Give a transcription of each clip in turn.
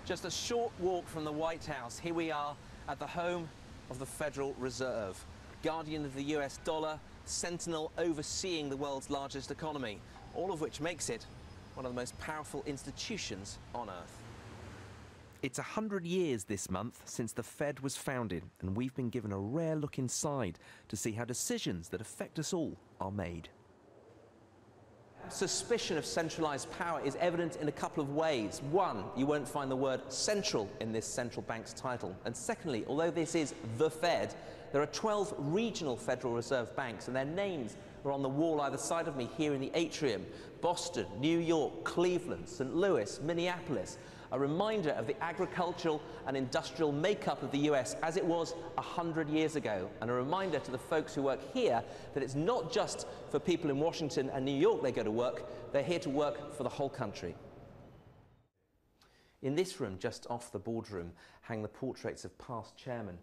Just a short walk from the White House, here we are at the home of the Federal Reserve, guardian of the US dollar, sentinel overseeing the world's largest economy, all of which makes it one of the most powerful institutions on Earth. It's 100 years this month since the Fed was founded, and we've been given a rare look inside to see how decisions that affect us all are made. Suspicion of centralised power is evident in a couple of ways. One, you won't find the word central in this central bank's title. And secondly, although this is the Fed, there are 12 regional Federal Reserve banks, and their names are on the wall either side of me here in the atrium. Boston, New York, Cleveland, St. Louis, Minneapolis. A reminder of the agricultural and industrial makeup of the US as it was 100 years ago, and a reminder to the folks who work here that it's not just for people in Washington and New York they go to work, they're here to work for the whole country. In this room, just off the boardroom, hang the portraits of past chairmen,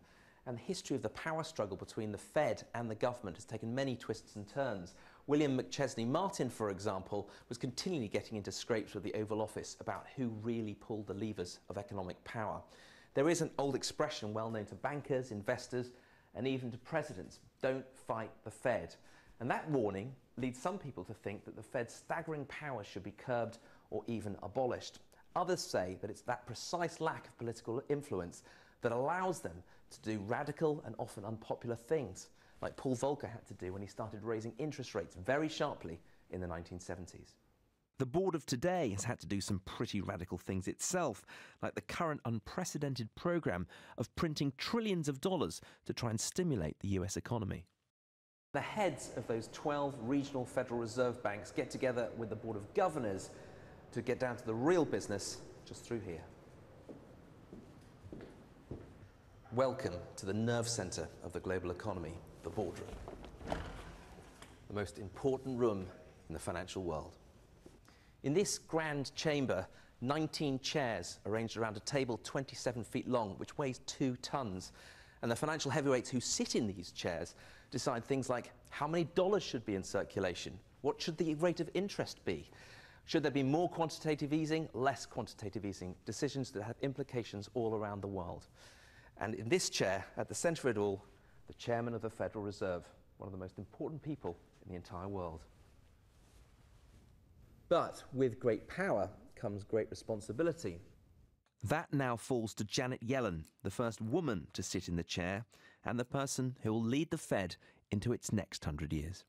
and the history of the power struggle between the Fed and the government has taken many twists and turns. William McChesney Martin, for example, was continually getting into scrapes with the Oval Office about who really pulled the levers of economic power. There is an old expression well known to bankers, investors, and even to presidents: don't fight the Fed. And that warning leads some people to think that the Fed's staggering power should be curbed or even abolished. Others say that it's that precise lack of political influence that allows them to do radical and often unpopular things, like Paul Volcker had to do when he started raising interest rates very sharply in the 1970s. The board of today has had to do some pretty radical things itself, like the current unprecedented program of printing trillions of dollars to try and stimulate the US economy. The heads of those 12 regional Federal Reserve banks get together with the Board of Governors to get down to the real business just through here. Welcome to the nerve centre of the global economy, the boardroom. The most important room in the financial world. In this grand chamber, 19 chairs arranged around a table 27 feet long, which weighs 2 tons. And the financial heavyweights who sit in these chairs decide things like how many dollars should be in circulation, what should the rate of interest be, should there be more quantitative easing, less quantitative easing, decisions that have implications all around the world. And in this chair, at the centre of it all, the chairman of the Federal Reserve, one of the most important people in the entire world. But with great power comes great responsibility. That now falls to Janet Yellen, the first woman to sit in the chair, and the person who will lead the Fed into its next 100 years.